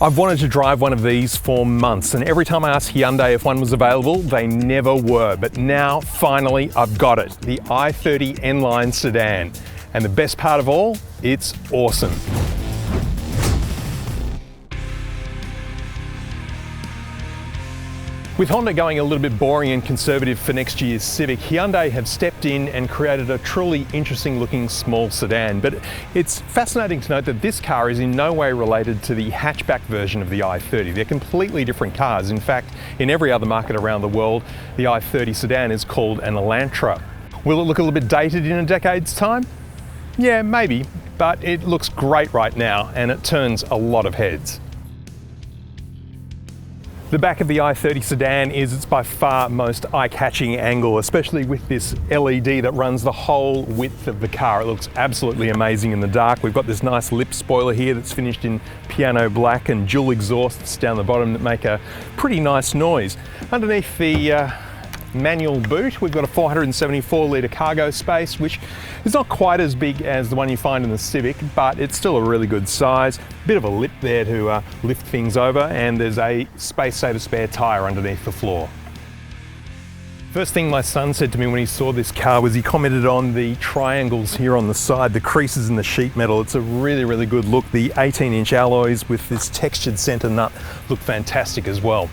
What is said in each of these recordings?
I've wanted to drive one of these for months, and every time I asked Hyundai if one was available, they never were. But now, finally, I've got it. The i30 N Line Sedan. And the best part of all, it's awesome. With Honda going a little bit boring and conservative for next year's Civic, Hyundai have stepped in and created a truly interesting looking small sedan. But it's fascinating to note that this car is in no way related to the hatchback version of the i30. They're completely different cars. In fact, in every other market around the world, the i30 sedan is called an Elantra. Will it look a little bit dated in a decade's time? Yeah, maybe, but it looks great right now and it turns a lot of heads. The back of the i30 sedan is its by far most eye-catching angle, especially with this LED that runs the whole width of the car. It looks absolutely amazing in the dark. We've got this nice lip spoiler here that's finished in piano black and dual exhausts down the bottom that make a pretty nice noise. Underneath the manual boot, we've got a 474 litre cargo space, which is not quite as big as the one you find in the Civic, but it's still a really good size. Bit of a lip there to lift things over, and there's a space saver spare tyre underneath the floor. First thing my son said to me when he saw this car was he commented on the triangles here on the side, the creases in the sheet metal. It's a really, really good look. The 18-inch alloys with this textured centre nut look fantastic as well.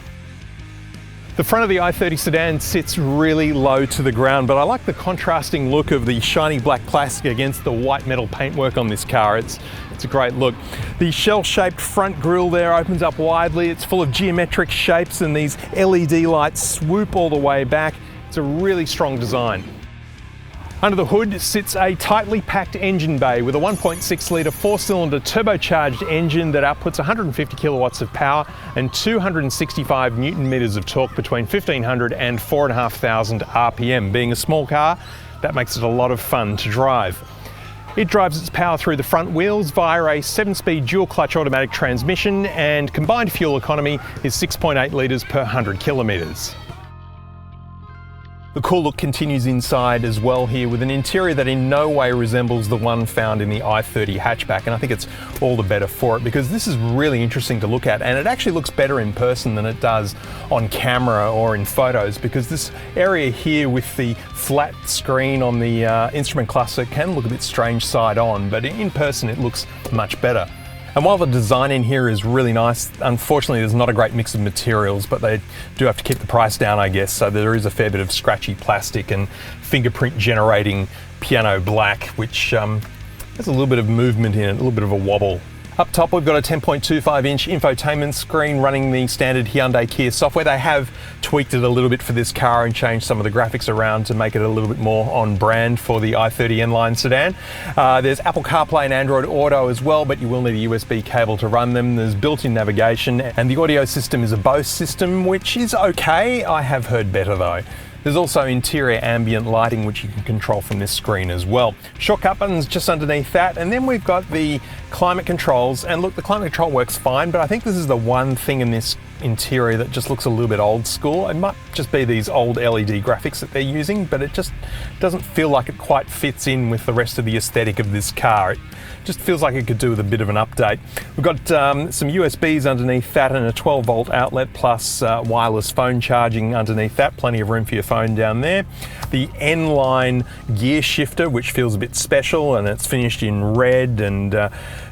The front of the i30 sedan sits really low to the ground, but I like the contrasting look of the shiny black plastic against the white metal paintwork on this car. It's a great look. The shell-shaped front grille there opens up widely. It's full of geometric shapes and these LED lights swoop all the way back. It's a really strong design. Under the hood sits a tightly packed engine bay with a 1.6 litre four-cylinder turbocharged engine that outputs 150 kilowatts of power and 265 newton meters of torque between 1500 and 4,500 RPM. Being a small car, that makes it a lot of fun to drive. It drives its power through the front wheels via a 7-speed dual-clutch automatic transmission, and combined fuel economy is 6.8 litres per 100 kilometres. The cool look continues inside as well here, with an interior that in no way resembles the one found in the i30 hatchback, and I think it's all the better for it because this is really interesting to look at, and it actually looks better in person than it does on camera or in photos, because this area here with the flat screen on the instrument cluster can look a bit strange side on, but in person it looks much better. And while the design in here is really nice, unfortunately there's not a great mix of materials, but they do have to keep the price down, I guess, so there is a fair bit of scratchy plastic and fingerprint generating piano black, which has a little bit of movement in it, a little bit of a wobble. Up top we've got a 10.25-inch infotainment screen running the standard Hyundai Kia software. They have tweaked it a little bit for this car and changed some of the graphics around to make it a little bit more on brand for the i30 N Line Sedan. There's Apple CarPlay and Android Auto as well, but you will need a USB cable to run them. There's built-in navigation, and the audio system is a Bose system, which is okay. I have heard better though. There's also interior ambient lighting, which you can control from this screen as well. Shortcut buttons just underneath that, and then we've got the climate controls. And look, the climate control works fine, but I think this is the one thing in this interior that just looks a little bit old school. It might just be these old LED graphics that they're using, but it just doesn't feel like it quite fits in with the rest of the aesthetic of this car. It just feels like it could do with a bit of an update. We've got some USBs underneath that and a 12-volt outlet plus wireless phone charging underneath that. Plenty of room for your phone down there. The N Line gear shifter, which feels a bit special, and it's finished in red and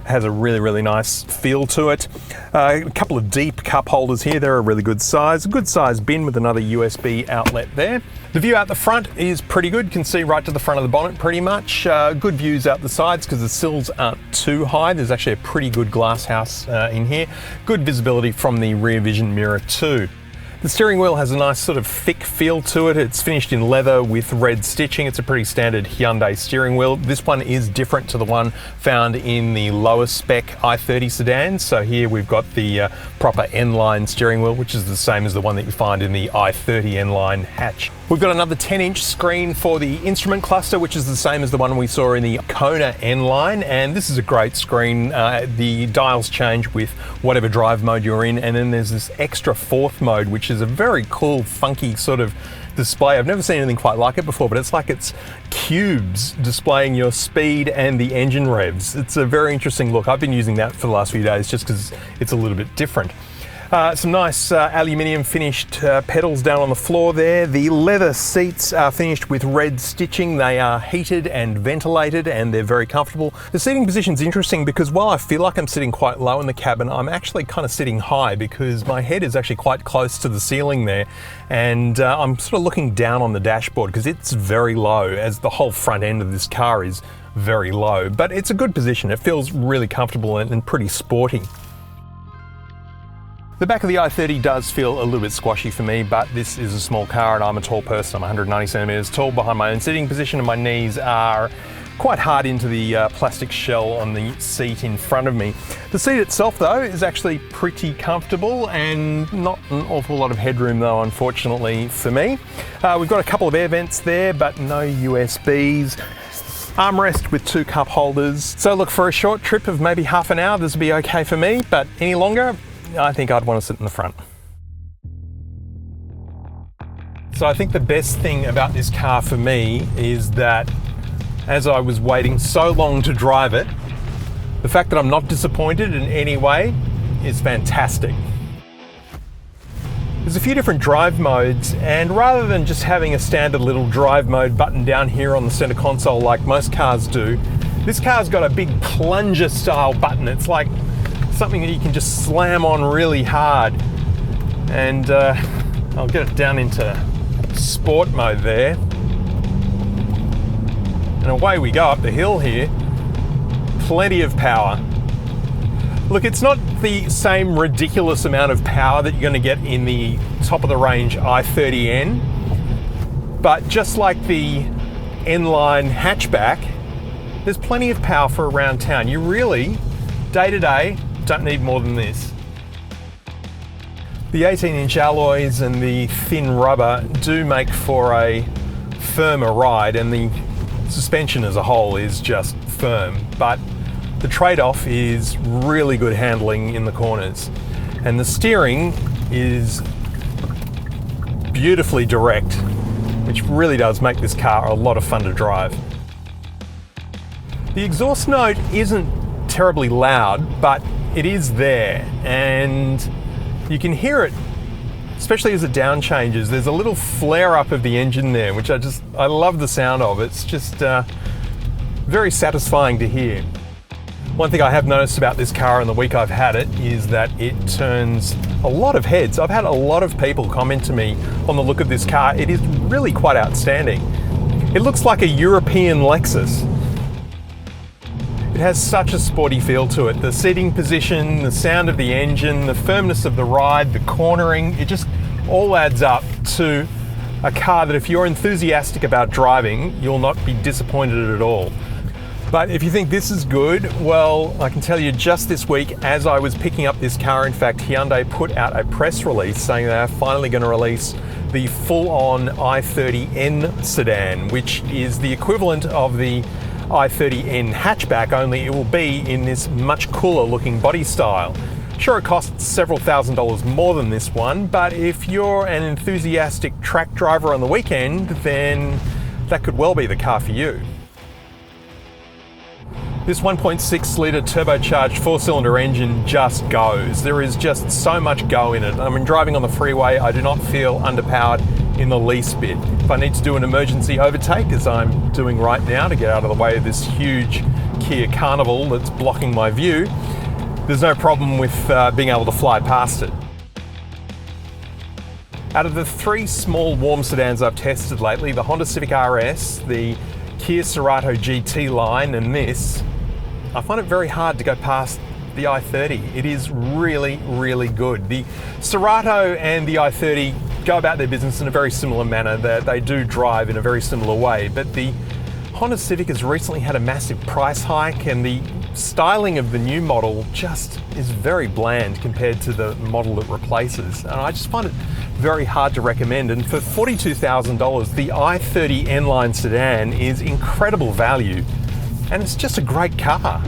has a really, really nice feel to it. A couple of deep cup holders here. They're a really good size. A good size bin with another USB outlet there. The view out the front is pretty good. You can see right to the front of the bonnet pretty much. Good views out the sides because the sills aren't too high. There's actually a pretty good glass house in here. Good visibility from the rear vision mirror too. The steering wheel has a nice sort of thick feel to it. It's finished in leather with red stitching. It's a pretty standard Hyundai steering wheel. This one is different to the one found in the lower spec i30 sedan. So here we've got the proper N Line steering wheel, which is the same as the one that you find in the i30 N Line hatch. We've got another 10-inch screen for the instrument cluster, which is the same as the one we saw in the Kona N Line, and this is a great screen. The dials change with whatever drive mode you're in, and then there's this extra fourth mode, which is a very cool, funky sort of display. I've never seen anything quite like it before, but it's like it's cubes displaying your speed and the engine revs. It's a very interesting look. I've been using that for the last few days just because it's a little bit different. Some nice aluminium finished pedals down on the floor there. The leather seats are finished with red stitching. They are heated and ventilated and they're very comfortable. The seating position is interesting because while I feel like I'm sitting quite low in the cabin, I'm actually kind of sitting high because my head is actually quite close to the ceiling there, and I'm sort of looking down on the dashboard because it's very low, as the whole front end of this car is very low. But it's a good position. It feels really comfortable and pretty sporty. The back of the i30 does feel a little bit squashy for me, but this is a small car and I'm a tall person. I'm 190 centimeters tall behind my own sitting position, and my knees are quite hard into the plastic shell on the seat in front of me. The seat itself though is actually pretty comfortable and not an awful lot of headroom though, unfortunately for me. We've got a couple of air vents there, but no USBs. Armrest with 2 cup holders. So look, for a short trip of maybe half an hour, this would be okay for me, but any longer, I think I'd want to sit in the front. So I think the best thing about this car for me is that as I was waiting so long to drive it, the fact that I'm not disappointed in any way is fantastic. There's a few different drive modes, and rather than just having a standard little drive mode button down here on the center console like most cars do, this car's got a big plunger style button. It's like something that you can just slam on really hard, and I'll get it down into sport mode there, and away we go up the hill here. Plenty of power. Look, it's not the same ridiculous amount of power that you're going to get in the top of the range i30N, but just like the N Line hatchback, there's plenty of power for around town. You really, day to day, don't need more than this. The 18-inch alloys and the thin rubber do make for a firmer ride, and the suspension as a whole is just firm, but the trade-off is really good handling in the corners, and the steering is beautifully direct, which really does make this car a lot of fun to drive. The exhaust note isn't terribly loud, but it is there, and you can hear it, especially as it down changes. There's a little flare up of the engine there, which I love the sound of. It's just very satisfying to hear. One thing I have noticed about this car in the week I've had it is that it turns a lot of heads. I've had a lot of people comment to me on the look of this car. It is really quite outstanding. It looks like a European Lexus. It has such a sporty feel to it. The seating position, the sound of the engine, the firmness of the ride, the cornering, it just all adds up to a car that if you're enthusiastic about driving, you'll not be disappointed at all. But if you think this is good, well, I can tell you just this week, as I was picking up this car, in fact, Hyundai put out a press release saying they are finally going to release the full-on i30N sedan, which is the equivalent of the i30N hatchback, only it will be in this much cooler looking body style. Sure, it costs several $1,000s more than this one, but if you're an enthusiastic track driver on the weekend, then that could well be the car for you. This 1.6 litre turbocharged 4-cylinder engine just goes. There is just so much go in it. I mean, driving on the freeway, I do not feel underpowered in the least bit. If I need to do an emergency overtake, as I'm doing right now to get out of the way of this huge Kia Carnival that's blocking my view, there's no problem with being able to fly past it. Out of the 3 small warm sedans I've tested lately, the Honda Civic RS, the Kia Cerato GT line, and this, I find it very hard to go past the i30. It is really, really good. The Cerato and the i30 go about their business in a very similar manner. They do drive in a very similar way, but the Honda Civic has recently had a massive price hike, and the styling of the new model just is very bland compared to the model it replaces. And I just find it very hard to recommend. And for $42,000, the i30 N Line Sedan is incredible value, and it's just a great car.